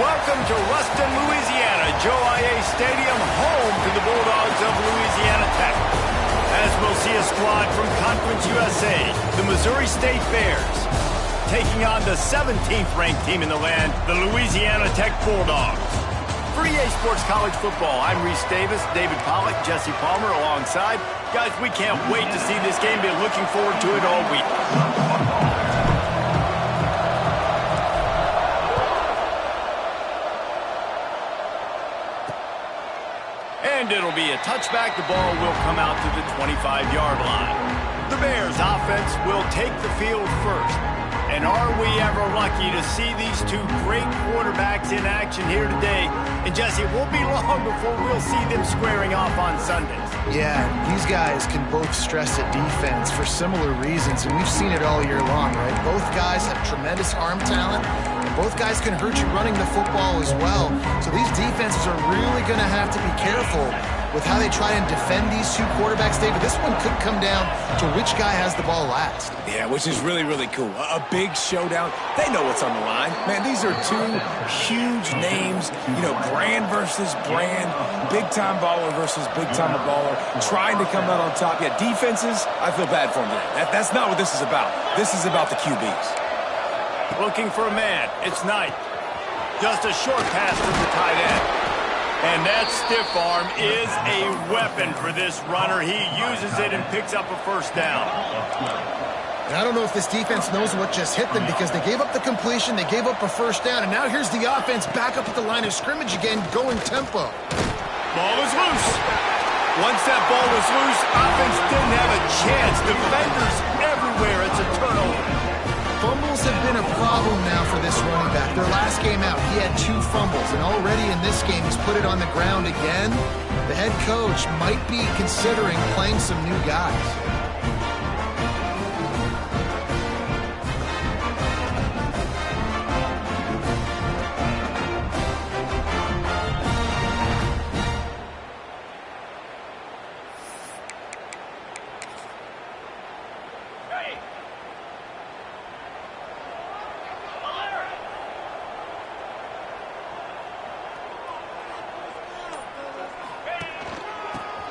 Welcome to Ruston, Louisiana, Joe IA Stadium, home to the Bulldogs of Louisiana Tech. As we'll see a squad from Conference USA, the Missouri State Bears, taking on the 17th ranked team in the land, the Louisiana Tech Bulldogs. For EA Sports College Football, I'm Reese Davis, David Pollack, Jesse Palmer alongside. Guys, we can't wait to see this game. Been looking forward to it all week. And it'll be a touchback. The ball will come out to the 25-yard line. The Bears offense will take the field first. And are we ever lucky to see these two great quarterbacks in action here today? And Jesse, it won't be long before we'll see them squaring off on Sundays. Yeah, these guys can both stress a defense for similar reasons, and we've seen it all year long, right? Both guys have tremendous arm talent, and both guys can hurt you running the football as well. So these defenses are really going to have to be careful with how they try and defend these two quarterbacks, David. This one could come down to which guy has the ball last. Yeah, which is really, really cool. A big showdown. They know what's on the line. Man, these are two huge names. You know, brand versus brand. Big-time baller versus big-time baller. Trying to come out on top. Yeah, defenses, I feel bad for them today. That's not what this is about. This is about the QBs. Looking for a man. It's Knight. Just a short pass to the tight end. And that stiff arm is a weapon for this runner. He uses it and picks up a first down. And I don't know if this defense knows what just hit them because they gave up the completion, they gave up a first down, and now here's the offense back up at the line of scrimmage again, going tempo. Ball is loose. Once that ball was loose, offense didn't have a chance. Defenders everywhere. It's a turnover. Fumbles have been a problem now for this running back. Their last game out, he had 2 fumbles, and already in this game, he's put it on the ground again. The head coach might be considering playing some new guys.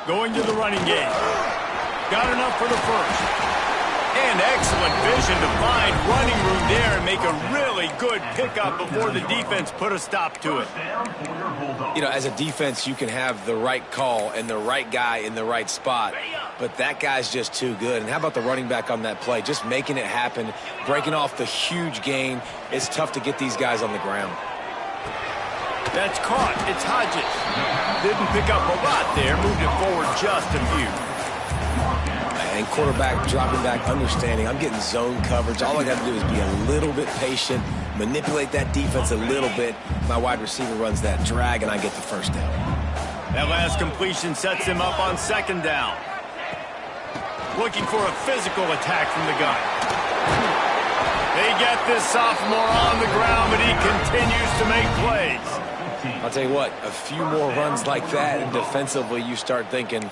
Going to the running game. Got enough for the first. And excellent vision to find running room there and make a really good pickup before the defense put a stop to it. You know, as a defense, you can have the right call and the right guy in the right spot, but that guy's just too good. And how about the running back on that play? Just making it happen, breaking off the huge gain. It's tough to get these guys on the ground. That's caught. It's Hodges. Didn't pick up a lot there. Moved it forward just a few. And quarterback dropping back, understanding. I'm getting zone coverage. All I got to do is be a little bit patient, manipulate that defense a little bit. My wide receiver runs that drag, and I get the first down. That last completion sets him up on second down. Looking for a physical attack from the gun. They get this sophomore on the ground, but he continues to make plays. I'll tell you what, a few more runs like that, and defensively you start thinking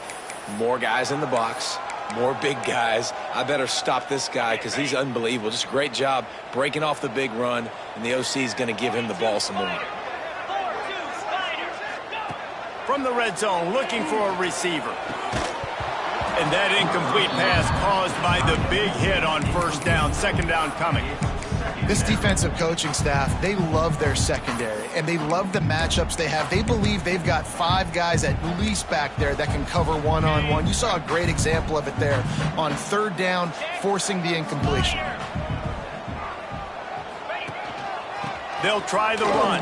more guys in the box, more big guys. I better stop this guy because he's unbelievable. Just a great job breaking off the big run, and the OC is going to give him the ball some more. From the red zone, looking for a receiver. And that incomplete pass caused by the big hit on first down. Second down coming. This defensive coaching staff, they love their secondary, and they love the matchups they have. They believe they've got 5 guys at least back there that can cover one-on-one. You saw a great example of it there on third down, forcing the incompletion. They'll try the run.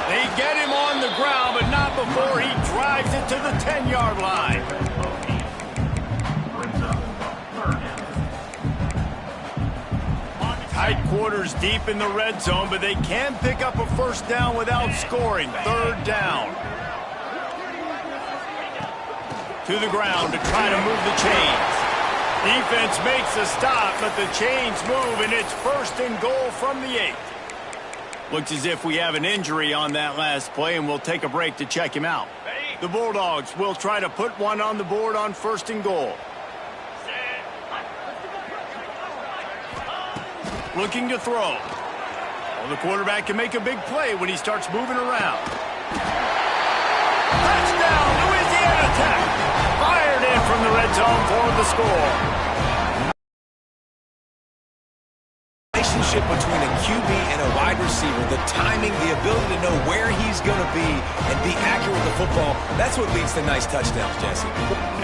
They get him on the ground, but not before he drives it to the 10-yard line. Tight quarters deep in the red zone, but they can pick up a first down without scoring. Third down. To the ground to try to move the chains. Defense makes a stop, but the chains move, and it's first and goal from the 8. Looks as if we have an injury on that last play, and we'll take a break to check him out. The Bulldogs will try to put one on the board on first and goal. Looking to throw. Well, the quarterback can make a big play when he starts moving around. Touchdown, Louisiana Tech! Fired in from the red zone for the score. Relationship between a QB and a wide receiver, the timing, the ability to know where he's going to be and be accurate with the football, that's what leads to nice touchdowns, Jesse.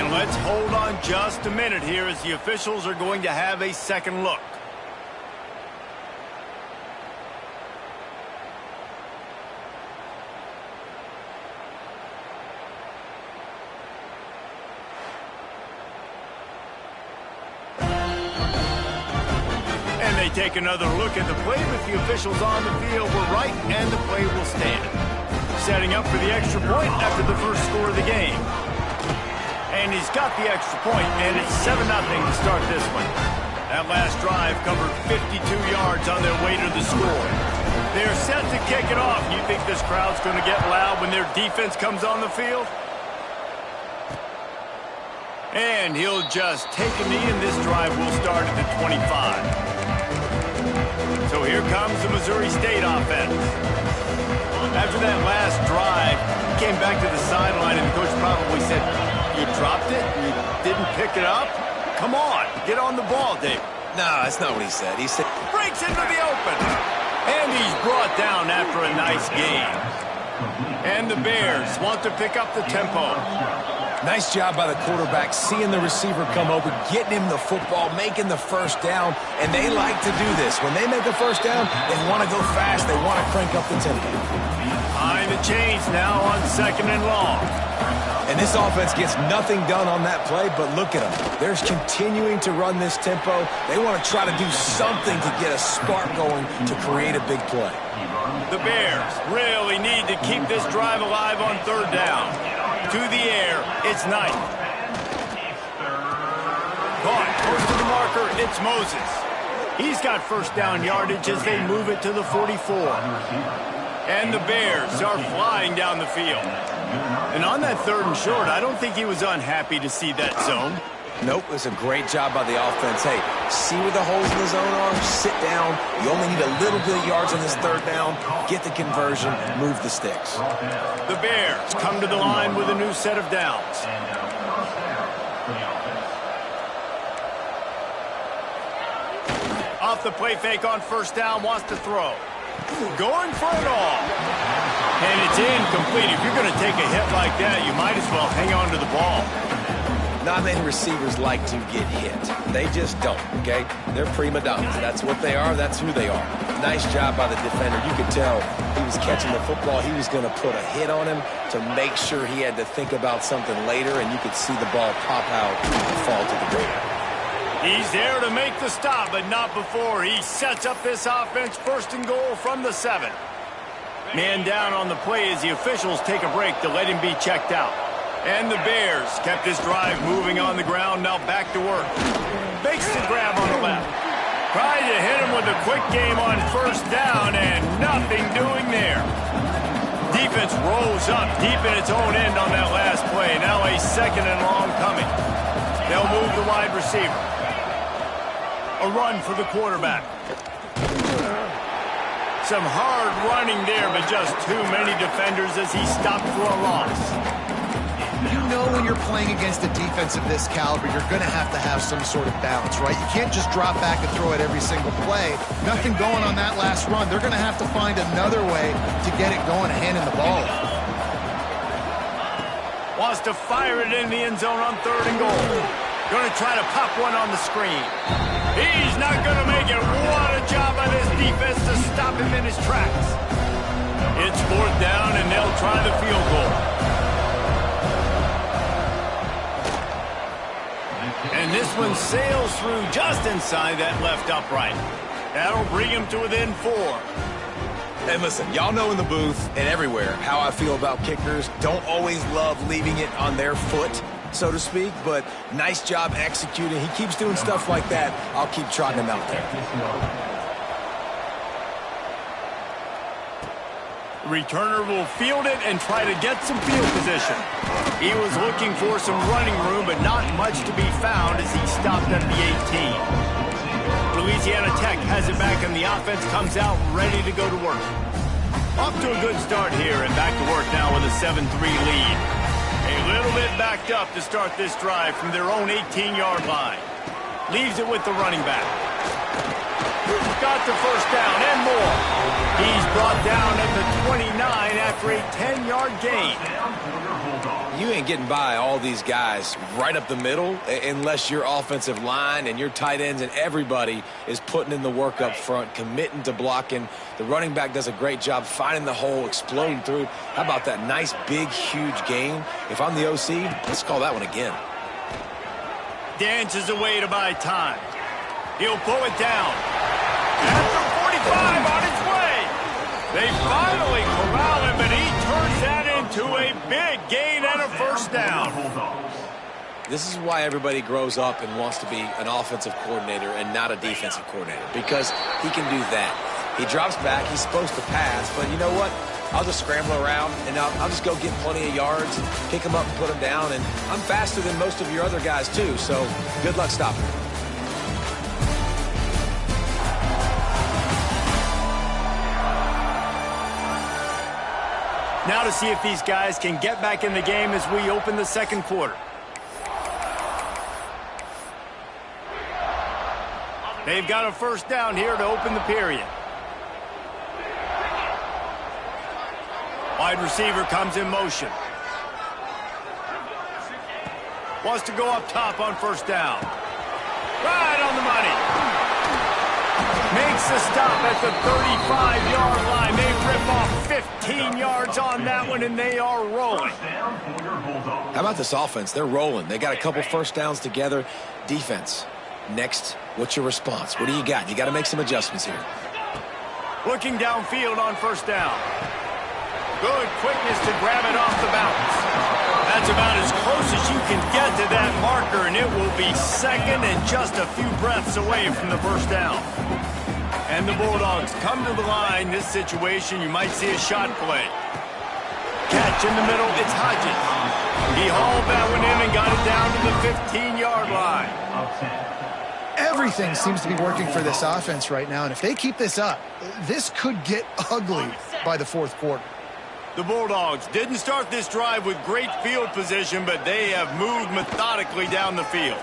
And let's hold on just a minute here as the officials are going to have a second look. They take another look at the play, but the officials on the field were right, and the play will stand. Setting up for the extra point after the first score of the game. And he's got the extra point, and it's 7-0 to start this one. That last drive covered 52 yards on their way to the score. They're set to kick it off. You think this crowd's going to get loud when their defense comes on the field? And he'll just take a knee, and this drive will start at the 25. So here comes the Missouri State offense. After that last drive, he came back to the sideline, and the coach probably said, "You dropped it? You didn't pick it up? Come on, get on the ball, Dave." No, that's not what he said. He said, breaks into the open. And he's brought down after a nice gain. And the Bears want to pick up the tempo. nice job by the quarterback, seeing the receiver come open, getting him the football, making the first down, and they like to do this. When they make a first down, they want to go fast. They want to crank up the tempo. Behind the chains now on 2nd and long. And this offense gets nothing done on that play, but look at them. They're continuing to run this tempo. They want to try to do something to get a spark going to create a big play. The Bears really need to keep this drive alive on 3rd down. To the air, it's Knight. Caught, close to the marker, it's Moses. He's got first down yardage as they move it to the 44. And the Bears are flying down the field. And on that 3rd and short, I don't think he was unhappy to see that zone. Nope, it was a great job by the offense. Hey, see where the holes in the zone are, sit down. You only need a little bit of yards on this 3rd down. Get the conversion, move the sticks. The Bears come to the line with a new set of downs. Off the play fake on 1st down, wants to throw. Going for it all. And it's incomplete. If you're going to take a hit like that, you might as well hang on to the ball. Not many receivers like to get hit. They just don't, okay? They're prima donnas. That's what they are. That's who they are. Nice job by the defender. You could tell he was catching the football. He was going to put a hit on him to make sure he had to think about something later, and you could see the ball pop out and fall to the ground. He's there to make the stop, but not before he sets up this offense. 1st and goal from the 7. Man down on the play as the officials take a break to let him be checked out. And the Bears kept this drive moving on the ground, now back to work. Makes the grab on the left. Trying to hit him with a quick game on 1st down, and nothing doing there. Defense rolls up deep in its own end on that last play. Now a 2nd and long coming. They'll move the wide receiver. A run for the quarterback. Some hard running there, but just too many defenders as he stopped for a loss. You know when you're playing against a defense of this caliber, you're going to have some sort of balance, right? You can't just drop back and throw it every single play. Nothing going on that last run. They're going to have to find another way to get it going and handing the ball off. Wants to fire it in the end zone on 3rd and goal. Going to try to pop one on the screen. He's not going to make it. What a job by this defense to stop him in his tracks. It's 4th down, and they'll try the field goal. And this one sails through just inside that left upright. That'll bring him to within 4. And listen, y'all know in the booth and everywhere how I feel about kickers. Don't always love leaving it on their foot, so to speak, but nice job executing. He keeps doing stuff like that. I'll keep trotting him out there. Returner will field it and try to get some field position. He was looking for some running room, but not much to be found as he stopped at the 18. Louisiana Tech has it back, and the offense comes out ready to go to work. Off to a good start here, and back to work now with a 7-3 lead. A little bit backed up to start this drive from their own 18-yard line. Leaves it with the running back. Got the first down and more. He's brought down at the 29 after a 10-yard gain. You ain't getting by all these guys right up the middle unless your offensive line and your tight ends and everybody is putting in the work up front, committing to blocking. The running back does a great job finding the hole, exploding through. How about that nice, big, huge gain? If I'm the OC, let's call that one again. Dances away to buy time. He'll pull it down. After 45 on its way. They finally corral him, but he turns that into a big gain and a first down. This is why everybody grows up and wants to be an offensive coordinator and not a defensive coordinator, because he can do that. He drops back. He's supposed to pass, but you know what? I'll just scramble around, and I'll just go get plenty of yards, pick him up and put him down, and I'm faster than most of your other guys, too, so good luck stopping him. Now to see if these guys can get back in the game as we open the second quarter. They've got a first down here to open the period. Wide receiver comes in motion. Wants to go up top on first down. Right on the money. Makes the stop at the 35-yard line. They rip off 15 yards on that one, and they are rolling. How about this offense? They're rolling. They got a couple first downs together. Defense. Next, what's your response? What do you got? You got to make some adjustments here. Looking downfield on first down. Good quickness to grab it off the bounce. That's about as close as you can get to that marker, and it will be second and just a few breaths away from the first down. And the Bulldogs come to the line. This situation, you might see a shot play. Catch in the middle, it's Hodges. He hauled that one in and got it down to the 15-yard line. Everything seems to be working for this offense right now, and if they keep this up, this could get ugly by the fourth quarter. The Bulldogs didn't start this drive with great field position, but they have moved methodically down the field.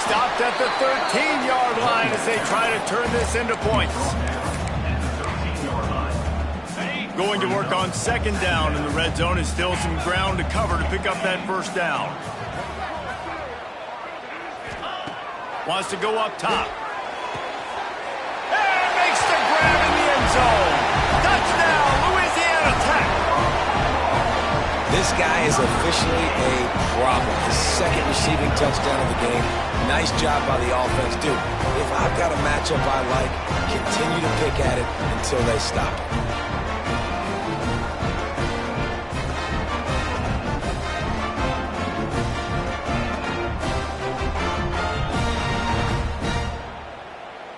Stopped at the 13-yard line as they try to turn this into points. Going to work on second down in the red zone, and still some ground to cover to pick up that first down. Wants to go up top. And makes the grab in the end zone. Touchdown, Louisiana Tech. This guy is officially a problem. His second receiving touchdown of the game. Nice job by the offense. Dude, if I've got a matchup I like, continue to pick at it until they stop it.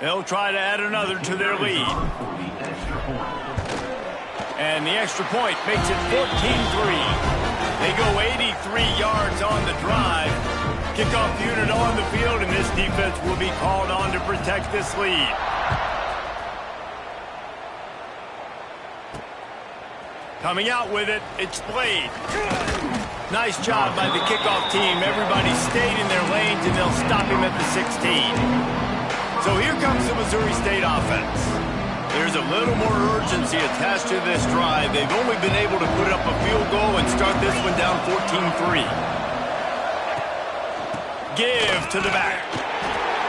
They'll try to add another to their lead. And the extra point makes it 14-3. They go 83 yards on the drive. Kickoff unit on the field, and this defense will be called on to protect this lead. Coming out with it, it's Blade. Nice job by the kickoff team. Everybody stayed in their lanes, and they'll stop him at the 16. So here comes the Missouri State offense. There's a little more urgency attached to this drive. They've only been able to put up a field goal and start this one down 14-3. Give to the back.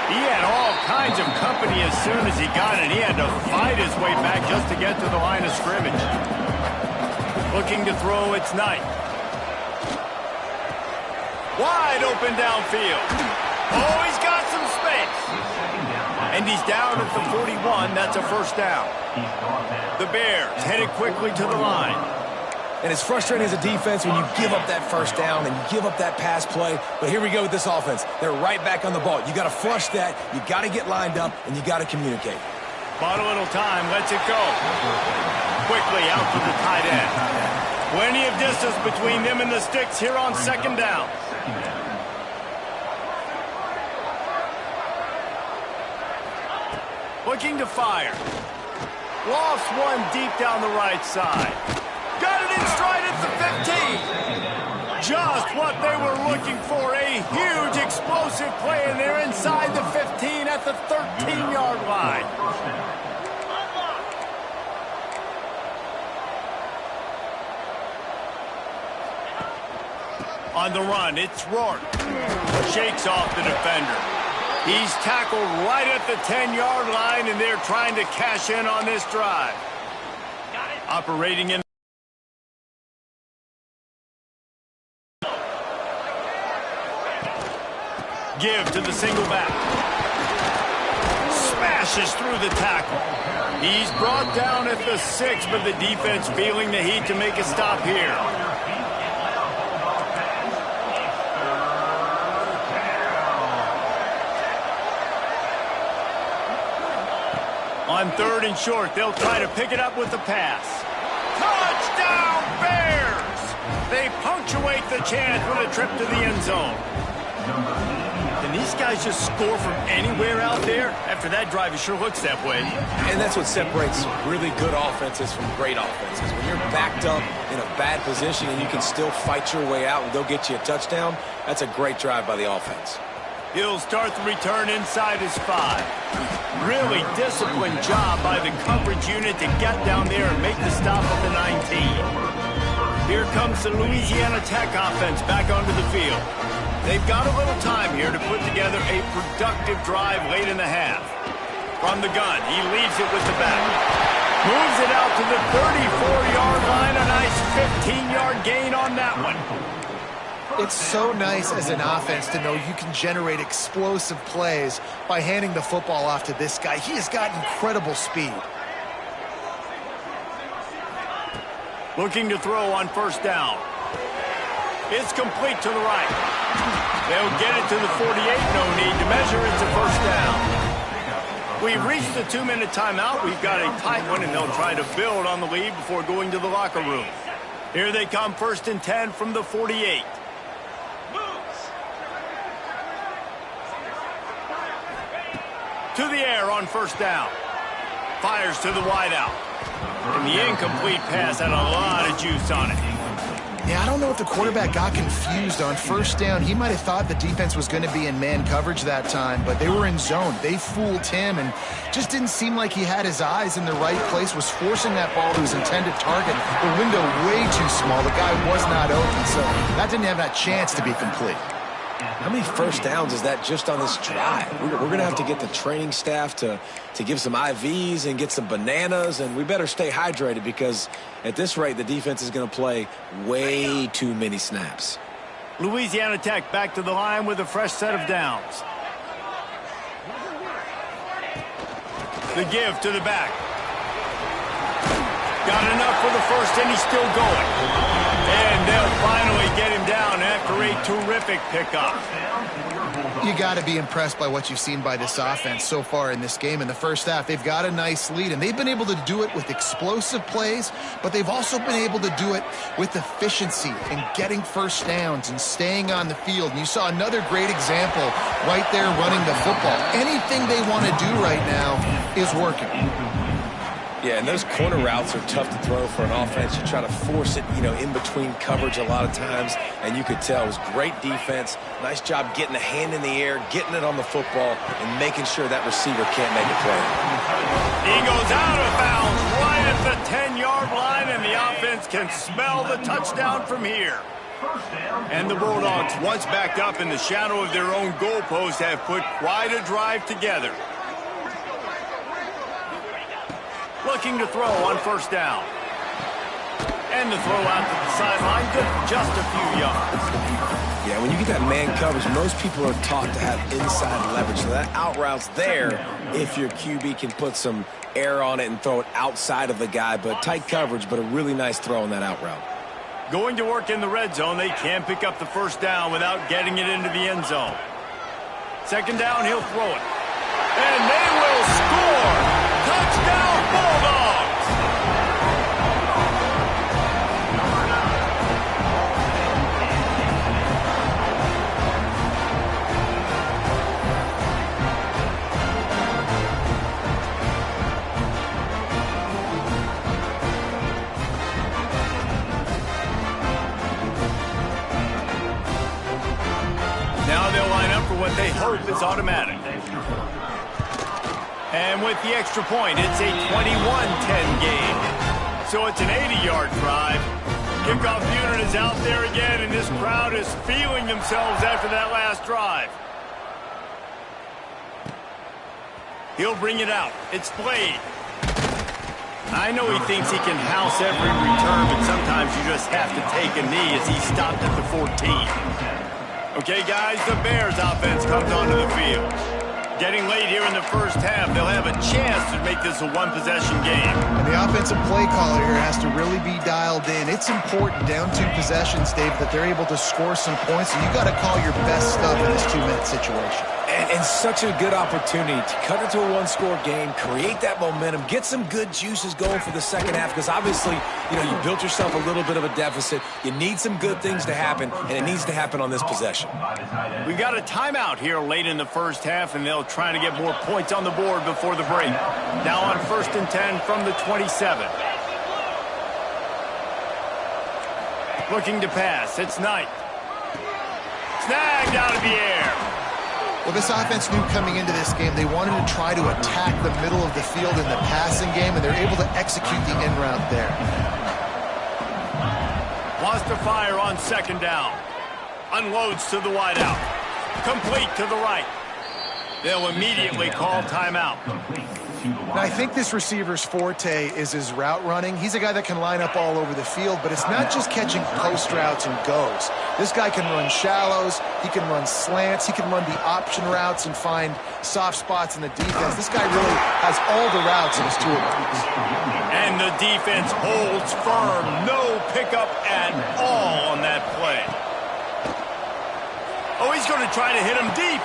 He had all kinds of company as soon as he got it. He had to fight his way back just to get to the line of scrimmage. Looking to throw, it's Knight. Wide open downfield. Oh, he's got some space. And he's down at the 41. That's a first down. The Bears headed quickly to the line. And it's frustrating as a defense when you give up that first down and you give up that pass play. But here we go with this offense. They're right back on the ball. You got to flush that. You got to get lined up, and you got to communicate. Bought a little time. Lets it go. Quickly out to the tight end. Plenty of distance between them and the sticks here on second down. looking to fire. Lofts one deep down the right side. Got it in stride at the 15. Just what they were looking for. A huge explosive play, and they're inside the 15 at the 13-yard line. On the run, it's Rourke. Shakes off the defender. He's tackled right at the 10-yard line, and they're trying to cash in on this drive. Operating in. Give to the single back. Smashes through the tackle. He's brought down at the 6, but the defense feeling the heat to make a stop here. On 3rd and short, they'll try to pick it up with the pass. Touchdown, Bears! They punctuate the chance with a trip to the end zone. Can these guys just score from anywhere out there? After that drive, it sure looks that way. And that's what separates really good offenses from great offenses. When you're backed up in a bad position and you can still fight your way out and they'll get you a touchdown, that's a great drive by the offense. He'll start the return inside his 5. Really disciplined job by the coverage unit to get down there and make the stop at the 19. Here comes the Louisiana Tech offense back onto the field. They've got a little time here to put together a productive drive late in the half. From the gun, he leaves it with the back. Moves it out to the 34-yard line. A nice 15-yard gain on that one. It's so nice as an offense to know you can generate explosive plays by handing the football off to this guy. He has got incredible speed. Looking to throw on 1st down. It's complete to the right. They'll get it to the 48. No need to measure. It's a 1st down. We've reached the 2-minute timeout. We've got a tight one, and they'll try to build on the lead before going to the locker room. Here they come, 1st and 10 from the 48. To the air on 1st down. Fires to the wideout. And the incomplete pass had a lot of juice on it. Yeah, I don't know if the quarterback got confused on 1st down. He might have thought the defense was going to be in man coverage that time, but they were in zone. They fooled him and just didn't seem like he had his eyes in the right place, was forcing that ball to his intended target. The window way too small. The guy was not open, so that didn't have that chance to be complete. How many 1st downs is that just on this drive? We're going to have to get the training staff to give some IVs and get some bananas, and we better stay hydrated because at this rate, the defense is going to play way too many snaps. Louisiana Tech back to the line with a fresh set of downs. The give to the back. Got enough for the 1st, and he's still going. And they'll finally get him down after a terrific pickup. You got to be impressed by what you've seen by this offense so far in this game. In the 1st half, they've got a nice lead, and they've been able to do it with explosive plays, but they've also been able to do it with efficiency and getting 1st downs and staying on the field. And you saw another great example right there running the football. Anything they want to do right now is working. Yeah, and those corner routes are tough to throw for an offense. You try to force it, in between coverage a lot of times, and you could tell it was great defense. Nice job getting a hand in the air, getting it on the football, and making sure that receiver can't make a play. He goes out of bounds right at the 10-yard line, and the offense can smell the touchdown from here. And the Bulldogs, once backed up in the shadow of their own goalpost, have put quite a drive together. Looking to throw on 1st down. And the throw out to the sideline, good for just a few yards. Yeah, when you get that man coverage, most people are taught to have inside leverage. So that out route's there if your QB can put some air on it and throw it outside of the guy. But tight coverage, but a really nice throw on that out route. Going to work in the red zone, they can't pick up the 1st down without getting it into the end zone. 2nd down, he'll throw it. And they will score! Touchdown, Bulldogs! what they hope is automatic. And with the extra point, it's a 21-10 game. So it's an 80-yard drive. Kickoff unit is out there again, and this crowd is feeling themselves after that last drive. He'll bring it out. It's Blade. I know he thinks he can house every return, but sometimes you just have to take a knee as he stopped at the 14. Okay, guys, the Bears offense comes onto the field. Getting late here in the first half, they'll have a chance to make this a one-possession game. And the offensive play caller here has to really be dialed in. It's important down 2 possessions, Dave, that they're able to score some points. So you got to call your best stuff in this 2-minute situation. And such a good opportunity to cut it to a one-score game, create that momentum, get some good juices going for the second half, because obviously, you built yourself a little bit of a deficit. You need some good things to happen, and it needs to happen on this possession. We've got a timeout here late in the first half, and they'll try to get more points on the board before the break. Now on 1st and 10 from the 27. Looking to pass. It's Knight. Snagged out of the air. Well, this offense knew coming into this game they wanted to try to attack the middle of the field in the passing game, and they're able to execute the in route there. Wants to fire on 2nd down. Unloads to the wideout. Complete to the right. They'll immediately call timeout. Now, I think this receiver's forte is his route running. He's a guy that can line up all over the field, but it's not just catching post routes and goes. This guy can run shallows, he can run slants, he can run the option routes and find soft spots in the defense. This guy really has all the routes in his toolbox. And the defense holds firm. No pickup at all on that play. Oh, he's going to try to hit him deep.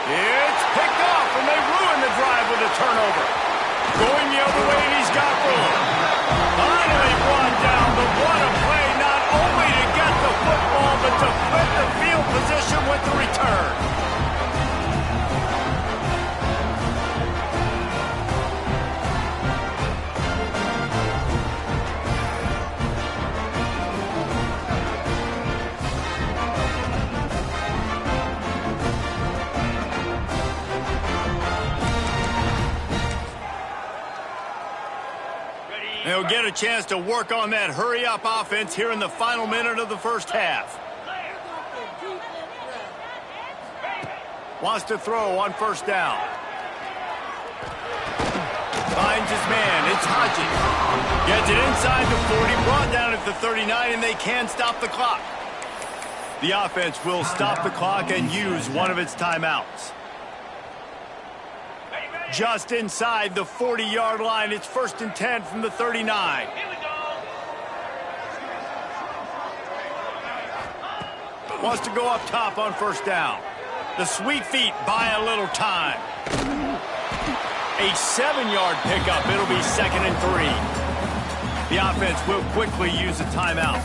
It's picked off, and they ruin the drive with a turnover. Going the other way, and he's got room. Finally brought down, but what a play, not only to get the football, but to flip the field position with the return. They'll get a chance to work on that hurry-up offense here in the final minute of the first half. Wants to throw on 1st down. Finds his man. It's Hodges. Gets it inside the 40, brought down at the 39, and they can stop the clock. The offense will stop the clock and use one of its timeouts. Just inside the 40-yard line. It's 1st and 10 from the 39. Wants to go up top on 1st down. The sweet feet buy a little time. A 7-yard pickup. It'll be 2nd and 3. The offense will quickly use a timeout.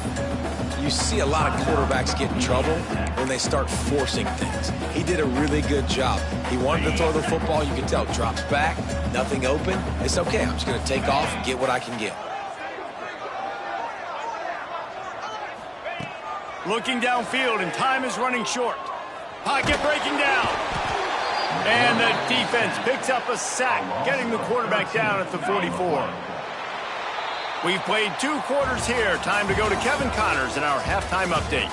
You see a lot of quarterbacks get in trouble when they start forcing things. He did a really good job. He wanted to throw the football. You can tell. Drops back, nothing open. It's okay. I'm just going to take off and get what I can get. Looking downfield, and time is running short. Pocket breaking down. And the defense picks up a sack, getting the quarterback down at the 44. We've played 2 quarters here. Time to go to Kevin Connors in our halftime update.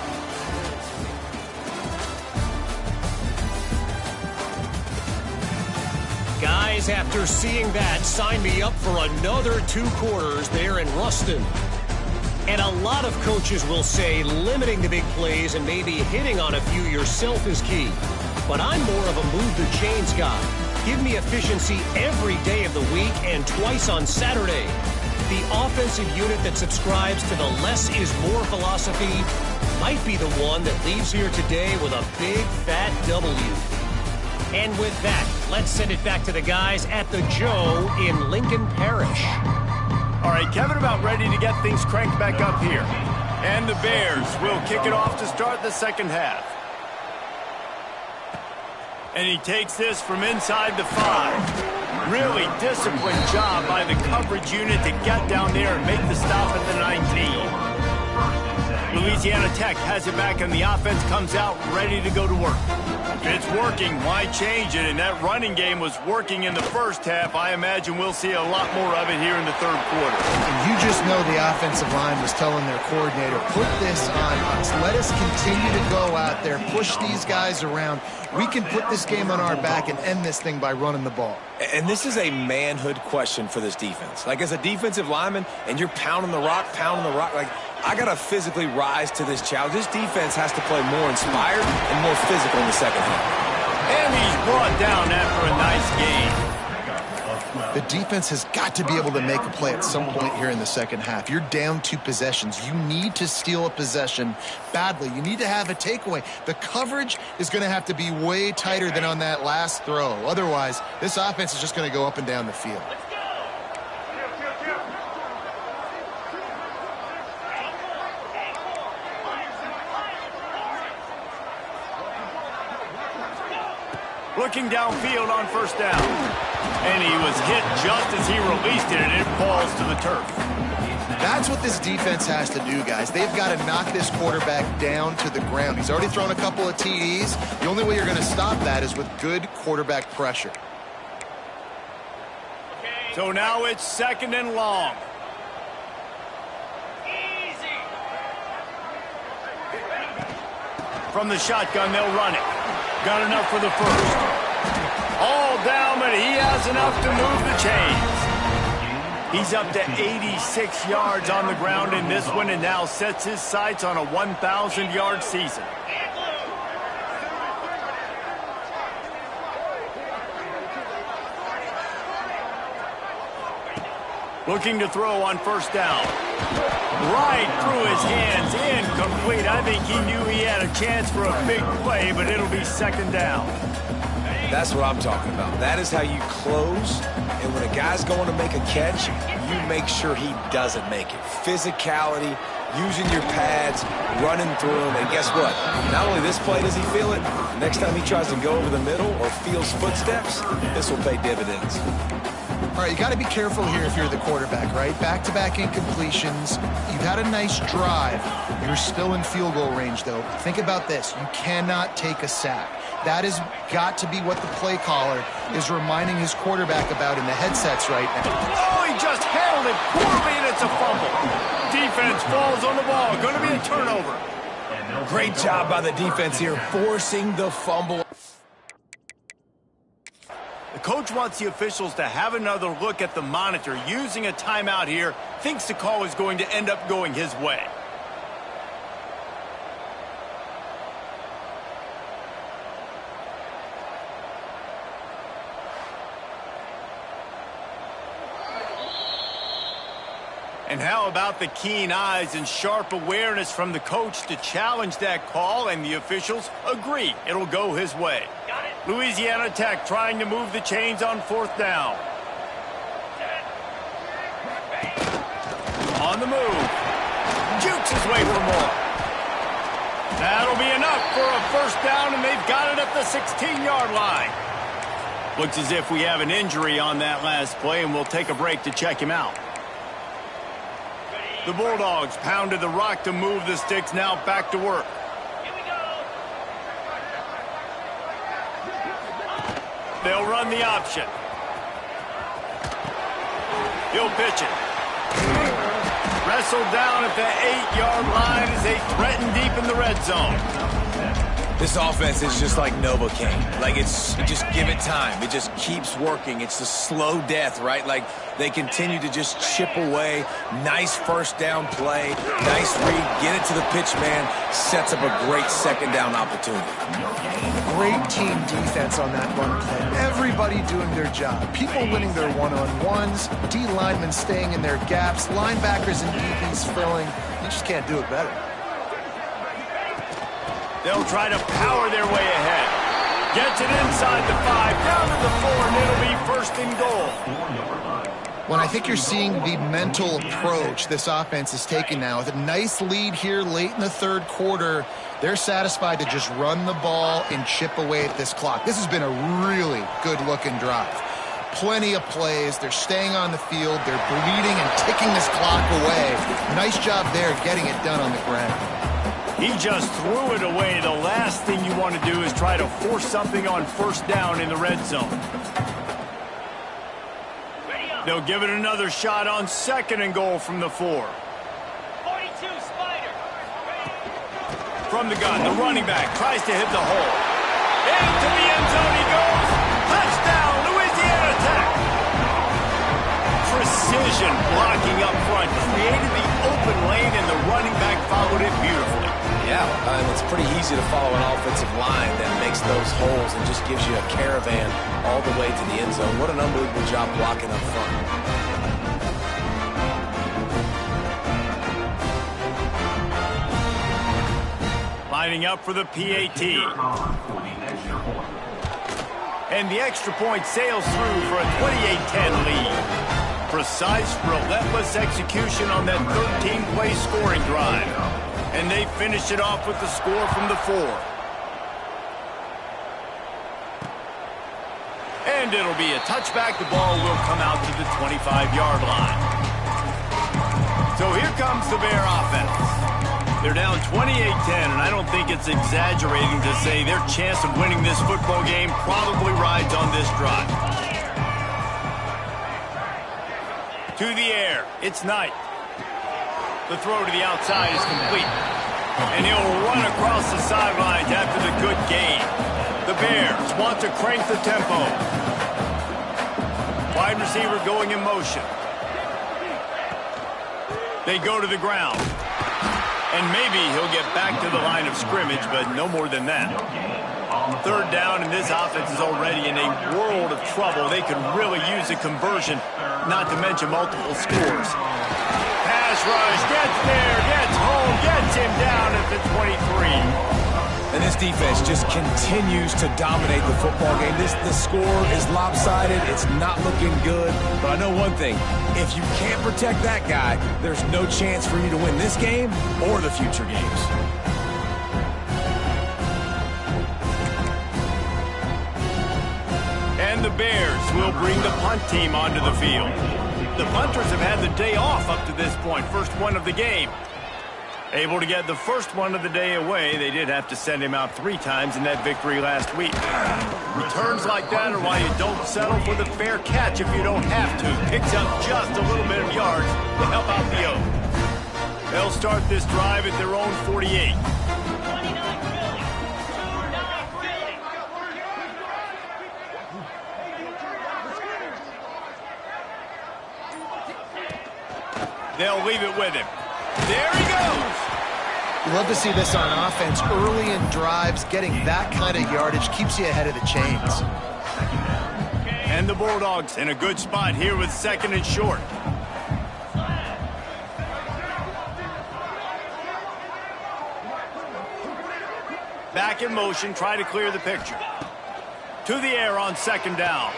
Guys, after seeing that, sign me up for another 2 quarters there in Ruston. And a lot of coaches will say limiting the big plays and maybe hitting on a few yourself is key. But I'm more of a move the chains guy. Give me efficiency every day of the week and twice on Saturday. The offensive unit that subscribes to the less is more philosophy might be the one that leaves here today with a big fat W. And with that, let's send it back to the guys at the Joe in Lincoln Parish. All right, Kevin, about ready to get things cranked back up here. And the Bears will kick it off to start the second half. And he takes this from inside the 5. Really disciplined job by the coverage unit to get down there and make the stop at the 19. Louisiana Tech has it back, and the offense comes out ready to go to work. If it's working, why change it? And that running game was working in the first half. I imagine we'll see a lot more of it here in the third quarter. And you just know the offensive line was telling their coordinator, put this on us. Let us continue to go out there, push these guys around. We can put this game on our back and end this thing by running the ball. And this is a manhood question for this defense. Like, as a defensive lineman, and you're pounding the rock, like, I got to physically rise to this challenge. This defense has to play more inspired and more physical in the second half. And he's brought down after a nice game. The defense has got to be able to make a play at some point here in the second half. You're down 2 possessions. You need to steal a possession badly. You need to have a takeaway. The coverage is going to have to be way tighter than on that last throw. Otherwise, this offense is just going to go up and down the field. Looking downfield on first down. And he was hit just as he released it, and it falls to the turf. That's what this defense has to do, guys. They've got to knock this quarterback down to the ground. He's already thrown a couple of TDs. The only way you're going to stop that is with good quarterback pressure. So now it's 2nd and long. From the shotgun, they'll run it. Got enough for the first. All down, but he has enough to move the chains. He's up to 86 yards on the ground in this one and now sets his sights on a 1,000-yard season. Looking to throw on first down. Right through his hands, incomplete. I think he knew he had a chance for a big play, but it'll be 2nd down. That's what I'm talking about. That is how you close. And when a guy's going to make a catch, you make sure he doesn't make it. Physicality, using your pads, running through them. And guess what? Not only this play does he feel it, next time he tries to go over the middle or feels footsteps, this will pay dividends. All right, you got to be careful here if you're the quarterback, right? Back-to-back incompletions. You've had a nice drive. You're still in field goal range, though. Think about this. You cannot take a sack. That has got to be what the play caller is reminding his quarterback about in the headsets right now. Oh, he just handled it poorly, and it's a fumble. Defense falls on the ball. Going to be a turnover. Great job by the defense here, forcing the fumble. The coach wants the officials to have another look at the monitor. Using a timeout here, thinks the call is going to end up going his way. And how about the keen eyes and sharp awareness from the coach to challenge that call, and the officials agree it'll go his way. Louisiana Tech trying to move the chains on 4th down. On the move. Jukes his way for more. That'll be enough for a first down, and they've got it at the 16-yard line. Looks as if we have an injury on that last play, and we'll take a break to check him out. The Bulldogs pounded the rock to move the sticks, now back to work. They'll run the option. He'll pitch it. Wrestled down at the 8-yard line as they threaten deep in the red zone. This offense is just like Novocaine. Like, just give it time. It just keeps working. It's the slow death, right? Like, they continue to just chip away. Nice first down play. Nice read. Get it to the pitch man. Sets up a great 2nd down opportunity. Great team defense on that run play. Everybody doing their job. People winning their one-on-ones. D linemen staying in their gaps. Linebackers and DBs filling. You just can't do it better. They'll try to power their way ahead. Gets it inside the 5, down to the 4, and it'll be 1st and goal. When I think you're seeing the mental approach this offense is taking now, with a nice lead here late in the 3rd quarter, they're satisfied to just run the ball and chip away at this clock. This has been a really good-looking drive. plenty of plays. They're staying on the field. They're bleeding and ticking this clock away. Nice job there getting it done on the ground. He just threw it away. The last thing you want to do is try to force something on first down in the red zone. They'll give it another shot on 2nd and goal from the 4. 42 Spider. From the gun, the running back tries to hit the hole. Into the end zone he goes. Touchdown, Louisiana Tech. Precision blocking up front. Created the open lane, and the running back followed it beautifully. Yeah, it's pretty easy to follow an offensive line that makes those holes and just gives you a caravan all the way to the end zone. What an unbelievable job blocking up front. Lining up for the PAT. And the extra point sails through for a 28-10 lead. Precise, relentless execution on that 13-play scoring drive. And they finish it off with the score from the 4. And it'll be a touchback. The ball will come out to the 25-yard line. So here comes the Bear offense. They're down 28-10, and I don't think it's exaggerating to say their chance of winning this football game probably rides on this drive. To the air, it's Knight. The throw to the outside is complete. And he'll run across the sidelines after the good gain. The Bears want to crank the tempo. Wide receiver going in motion. They go to the ground. And maybe he'll get back to the line of scrimmage, but no more than that. 3rd down, and this offense is already in a world of trouble. They could really use a conversion, not to mention multiple scores. Pass rush, gets there, gets home, gets him down at the 23. And this defense just continues to dominate the football game. The score is lopsided. It's not looking good. But I know one thing. If you can't protect that guy, there's no chance for you to win this game or the future games. And the Bears will bring the punt team onto the field. The punters have had the day off up to this point. First one of the game. Able to get the first one of the day away. They did have to send him out 3 times in that victory last week. Returns like that are why you don't settle for the fair catch if you don't have to. Picks up just a little bit of yards to help out the Oaks. They'll start this drive at their own 48. They'll leave it with him. There he goes. You love to see this on offense. Early in drives, getting that kind of yardage keeps you ahead of the chains. And the Bulldogs in a good spot here with 2nd and short. Back in motion, try to clear the picture. To the air on 2nd down.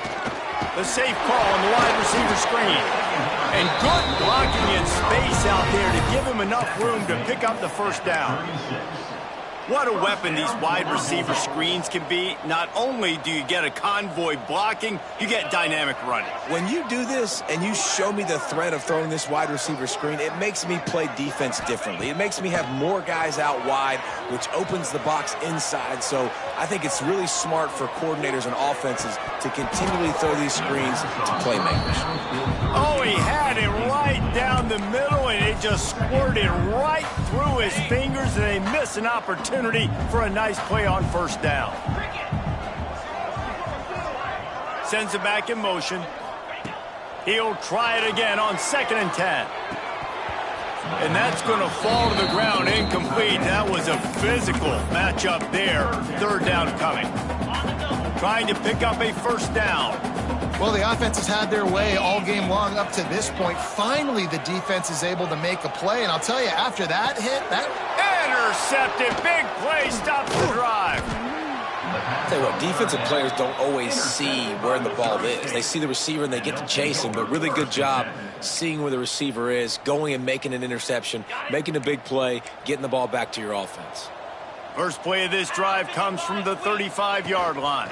The safe call on the wide receiver screen. And good blocking in space out there to give him enough room to pick up the first down. What a weapon these wide receiver screens can be. Not only do you get a convoy blocking, you get dynamic running. When you do this and you show me the threat of throwing this wide receiver screen, it makes me play defense differently. It makes me have more guys out wide, which opens the box inside. So I think it's really smart for coordinators and offenses to continually throw these screens to playmakers. Oh, he had it right down the middle, and it just squirted right through his fingers, and they miss an opportunity for a nice play on first down. Sends it back in motion. He'll try it again on 2nd and 10. And that's going to fall to the ground incomplete. That was a physical matchup there. 3rd down coming. Trying to pick up a first down. Well, the offense has had their way all game long up to this point. Finally, the defense is able to make a play. And I'll tell you, after that hit, that... Intercepted. Big play. Stops the drive. I'll tell you what, defensive players don't always see where the ball is. They see the receiver and they get to chase him, but really good job seeing where the receiver is, going and making an interception, making a big play, getting the ball back to your offense. First play of this drive comes from the 35-yard line.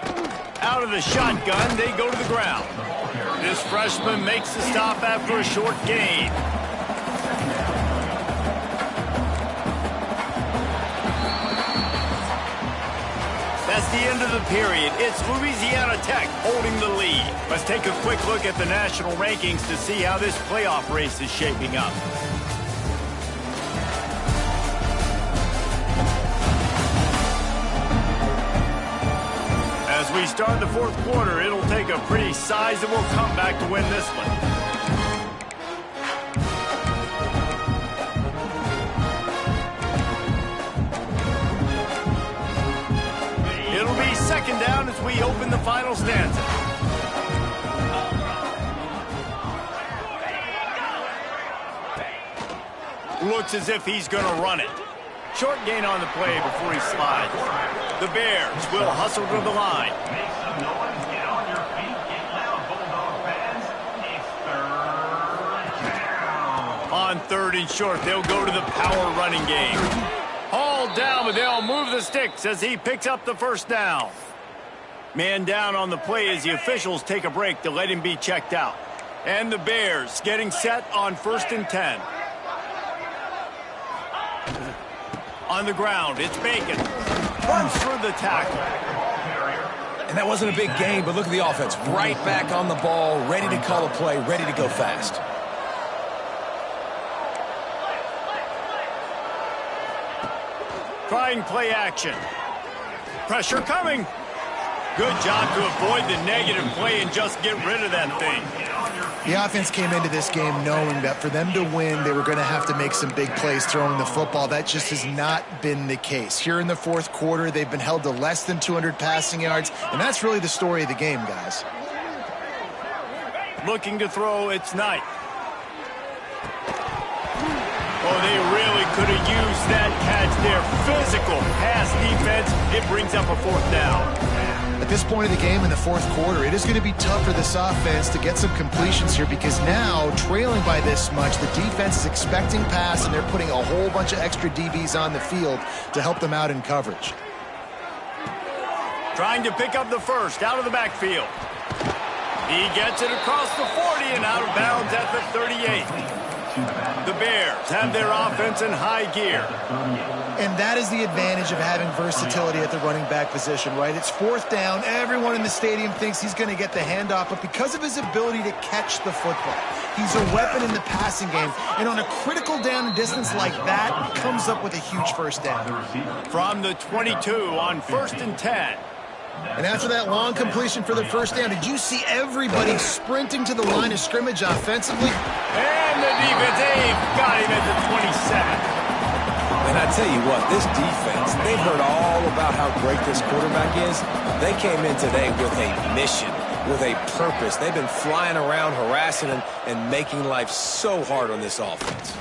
Out of the shotgun, they go to the ground. This freshman makes the stop after a short gain. That's the end of the period. It's Louisiana Tech holding the lead. Let's take a quick look at the national rankings to see how this playoff race is shaping up. As we start the fourth quarter, it'll take a pretty sizable comeback to win this one. It'll be second down as we open the final stanza. Looks as if he's going to run it. Short gain on the play before he slides. The Bears will hustle to the line. On third and short, they'll go to the power running game. Hauled down, but they'll move the sticks as he picks up the first down. Man down on the play as the officials take a break to let him be checked out. And the Bears getting set on 1st and 10. On the ground, it's Bacon. Runs through the tackle. And that wasn't a big gain, but look at the offense. Right back on the ball, ready to call a play, ready to go fast. Trying play action. Pressure coming. Good job to avoid the negative play and just get rid of that thing. The offense came into this game knowing that for them to win, they were going to have to make some big plays throwing the football. That just has not been the case. Here in the fourth quarter, they've been held to less than 200 passing yards, and that's really the story of the game, guys. Looking to throw, it's Knight. Oh, they really could have used that catch there. Physical pass defense. It brings up a fourth down. At this point of the game in the fourth quarter, it is going to be tough for this offense to get some completions here because now, trailing by this much, the defense is expecting pass, and they're putting a whole bunch of extra DBs on the field to help them out in coverage. Trying to pick up the first out of the backfield. He gets it across the 40 and out of bounds at the 38. The Bears have their offense in high gear. And that is the advantage of having versatility at the running back position, right? It's fourth down. Everyone in the stadium thinks he's going to get the handoff, but because of his ability to catch the football, he's a weapon in the passing game. And on a critical down and distance like that, he comes up with a huge first down. From the 22 on 1st and 10. And after that long completion for the first down, did you see everybody sprinting to the line of scrimmage offensively? And the defense, they've got him at the 27. And I tell you what, this defense, they've heard all about how great this quarterback is. They came in today with a mission, with a purpose. They've been flying around, harassing him, and making life so hard on this offense.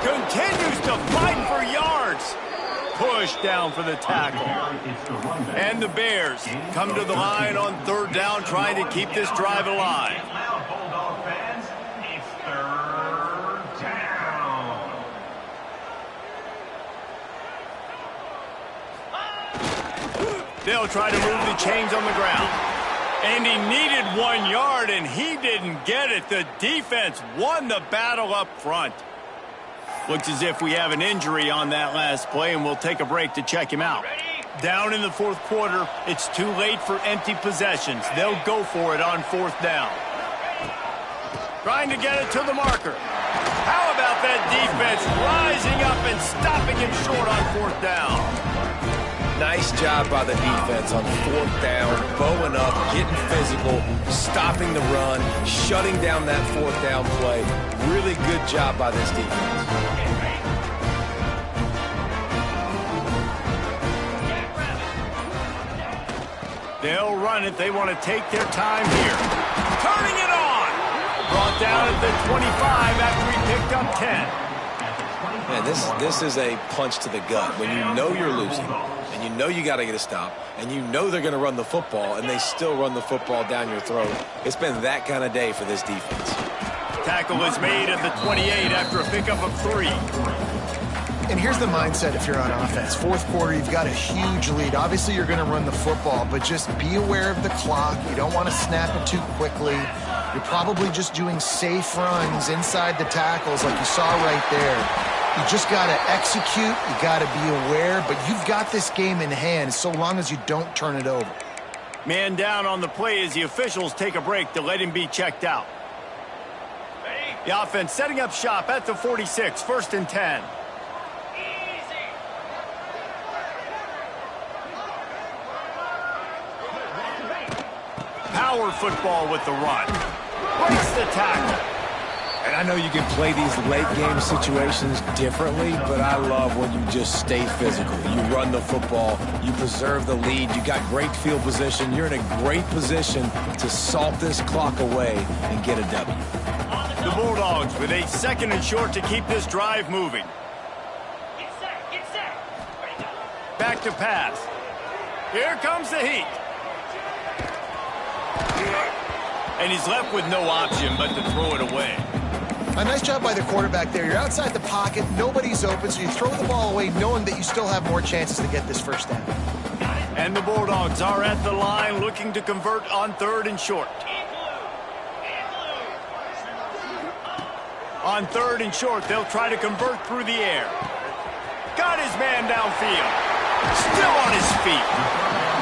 Continues to fight for yards. Push down for the tackle. And the Bears come to the line on 3rd down, trying to keep this drive alive. They'll try to move the chains on the ground. And he needed 1 yard, and he didn't get it. The defense won the battle up front. Looks as if we have an injury on that last play, and we'll take a break to check him out. Down in the fourth quarter, it's too late for empty possessions. They'll go for it on 4th down. Trying to get it to the marker. How about that defense rising up and stopping him short on 4th down? Nice job by the defense on 4th down, bowing up, getting physical, stopping the run, shutting down that 4th down play. Really good job by this defense. They'll run it. They want to take their time here. Turning it on. Brought down at the 25 after he picked up 10. Man, this is a punch to the gut. When you know you're losing, and you know you got to get a stop, and you know they're going to run the football, and they still run the football down your throat. It's been that kind of day for this defense. Tackle is made at the 28 after a pickup of 3. And here's the mindset if you're on offense. Fourth quarter, you've got a huge lead. Obviously, you're going to run the football, but just be aware of the clock. You don't want to snap it too quickly. You're probably just doing safe runs inside the tackles like you saw right there. You just got to execute. You got to be aware, but you've got this game in hand so long as you don't turn it over. Man down on the play as the officials take a break to let him be checked out. The offense setting up shop at the 46, 1st and 10. Power football with the run. Breaks the tackle. And I know you can play these late-game situations differently, but I love when you just stay physical. You run the football, you preserve the lead, you got great field position, you're in a great position to salt this clock away and get a W. The Bulldogs with a 2nd and short to keep this drive moving. Get set, get set. Ready, go. Back to pass. Here comes the heat. And he's left with no option but to throw it away. A nice job by the quarterback there. You're outside the pocket, nobody's open, so you throw the ball away knowing that you still have more chances to get this first down. And the Bulldogs are at the line looking to convert on 3rd and short. On 3rd and short, they'll try to convert through the air. Got his man downfield. Still on his feet.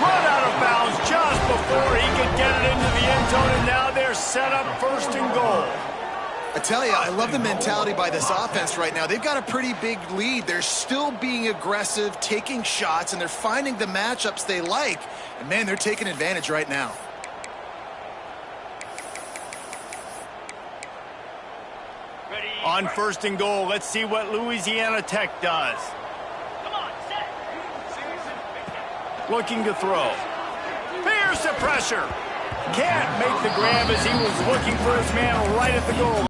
Run out of bounds just before he could get it into the end zone, and now they're set up 1st and goal. I tell you, I love the mentality by this offense right now. They've got a pretty big lead. They're still being aggressive, taking shots, and they're finding the matchups they like. And, man, they're taking advantage right now. Ready. On 1st and goal, let's see what Louisiana Tech does. Come on, set. Looking to throw. Here's the pressure. Can't make the grab as he was looking for his man right at the goal.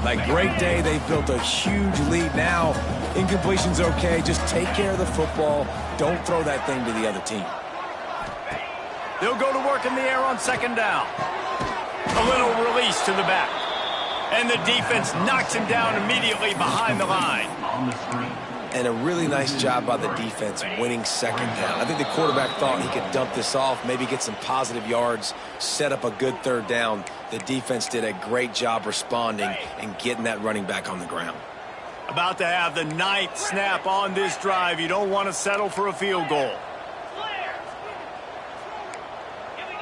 Like, great day. They've built a huge lead now. Incompletion's okay. Just take care of the football. Don't throw that thing to the other team. They'll go to work in the air on 2nd down. A little release to the back. And the defense knocks him down immediately behind the line. And a really nice job by the defense winning 2nd down. I think the quarterback thought he could dump this off, maybe get some positive yards, set up a good 3rd down. The defense did a great job responding and getting that running back on the ground. About to have the 9th snap on this drive. You don't want to settle for a field goal. Clear. Here we go.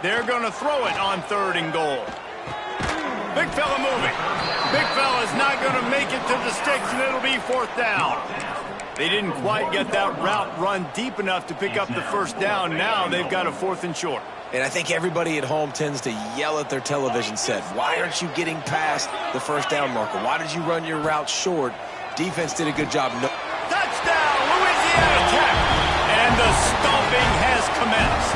They're going to throw it on 3rd and goal. Big fella moving. Big fella's not going to make it to the sticks, and it'll be 4th down. They didn't quite get that route run deep enough to pick up the 1st down. Now they've got a 4th and short. And I think everybody at home tends to yell at their television set. Why aren't you getting past the 1st down marker? Why did you run your route short? Defense did a good job. Touchdown, Louisiana Tech. And the stomping has commenced.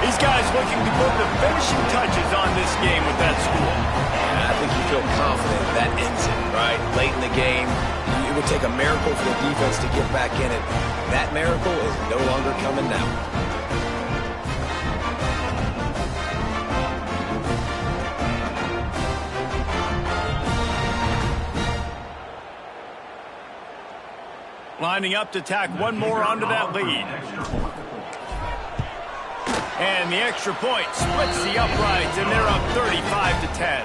These guys looking to put the finishing touches on this game with that score. And I think you feel confident that ends it, right? Late in the game, it would take a miracle for the defense to get back in it. That miracle is no longer coming now. Lining up to tack one more onto that lead. And the extra point splits the uprights, and they're up 35-10.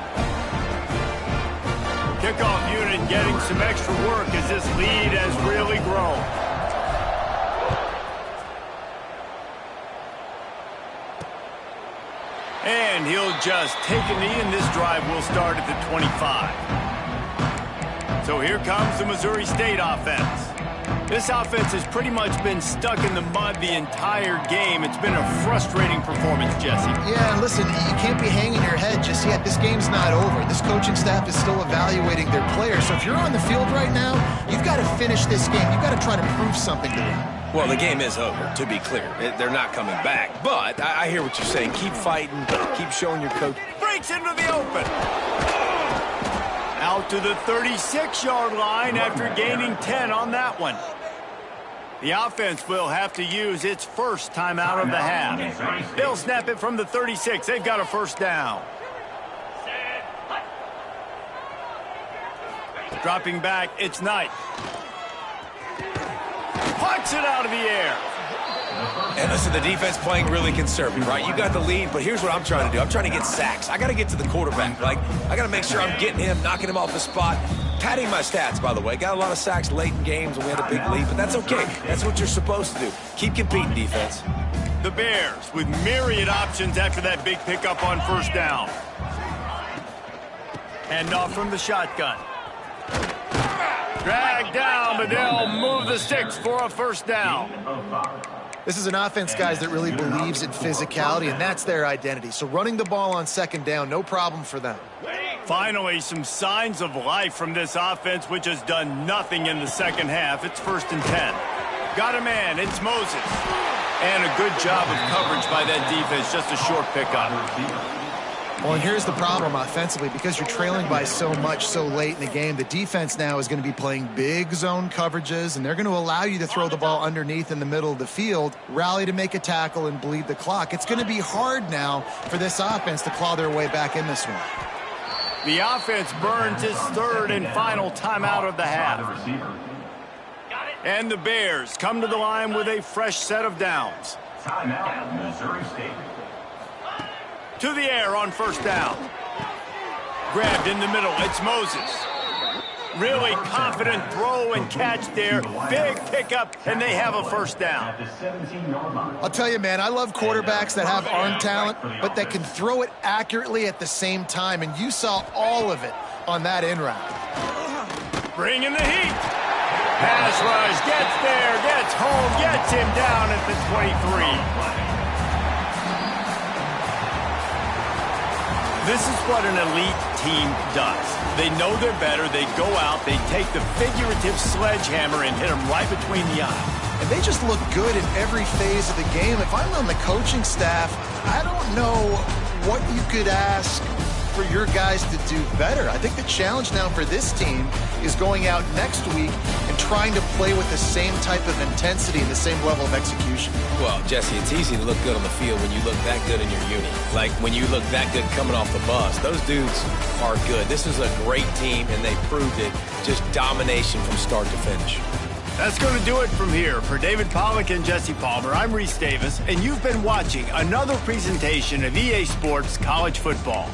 Kickoff unit getting some extra work as this lead has really grown. And he'll just take a knee, and this drive will start at the 25. So here comes the Missouri State offense. This offense has pretty much been stuck in the mud the entire game. It's been a frustrating performance, Jesse. Yeah, and listen, you can't be hanging your head just yet. This game's not over. This coaching staff is still evaluating their players. So if you're on the field right now, you've got to finish this game. You've got to try to prove something to them. Well, the game is over, to be clear. They're not coming back. But I hear what you're saying. Keep fighting. Keep showing your coach. Breaks into the open. Out to the 36-yard line after gaining 10 on that one. The offense will have to use its first timeout of the half. They'll snap it from the 36. They've got a first down. Dropping back, it's Knight. Pucks it out of the air. And listen, the defense playing really conservative, right? You got the lead, but here's what I'm trying to do. I'm trying to get sacks. I got to get to the quarterback. Like, I got to make sure I'm getting him, knocking him off the spot. Padding my stats, by the way. Got a lot of sacks late in games when we had a big lead, but that's okay. That's what you're supposed to do. Keep competing, defense. The Bears with myriad options after that big pickup on first down. Hand off from the shotgun. Drag down, but they'll move the sticks for a first down. This is an offense, guys, that really believes in physicality, and that's their identity. So running the ball on second down, no problem for them. Finally, some signs of life from this offense, which has done nothing in the second half. It's 1st and 10. Got a man. It's Moses. And a good job of coverage by that defense. Just a short pickup. Well, and here's the problem offensively. Because you're trailing by so much so late in the game, the defense now is going to be playing big zone coverages, and they're going to allow you to throw the ball underneath in the middle of the field, rally to make a tackle, and bleed the clock. It's going to be hard now for this offense to claw their way back in this one. The offense burns its third and final timeout of the half. And the Bears come to the line with a fresh set of downs. Timeout, Missouri State. To the air on first down. Grabbed in the middle. It's Moses. Really confident throw and catch there. Big pickup, and they have a first down. I'll tell you, man, I love quarterbacks that have arm talent, but that can throw it accurately at the same time, and you saw all of it on that in route. Bringing the heat. Pass rush, gets there, gets home, gets him down at the 23. This is what an elite team does. They know they're better. They go out, they take the figurative sledgehammer and hit them right between the eyes. And they just look good in every phase of the game. If I'm on the coaching staff, I don't know what you could ask for your guys to do better. I think the challenge now for this team is going out next week and trying to play with the same type of intensity and the same level of execution. Well, Jesse, it's easy to look good on the field when you look that good in your uni. Like when you look that good coming off the bus. Those dudes are good. This is a great team, and they proved it. Just domination from start to finish. That's going to do it from here. For David Pollack and Jesse Palmer, I'm Reese Davis, and you've been watching another presentation of EA Sports College Football.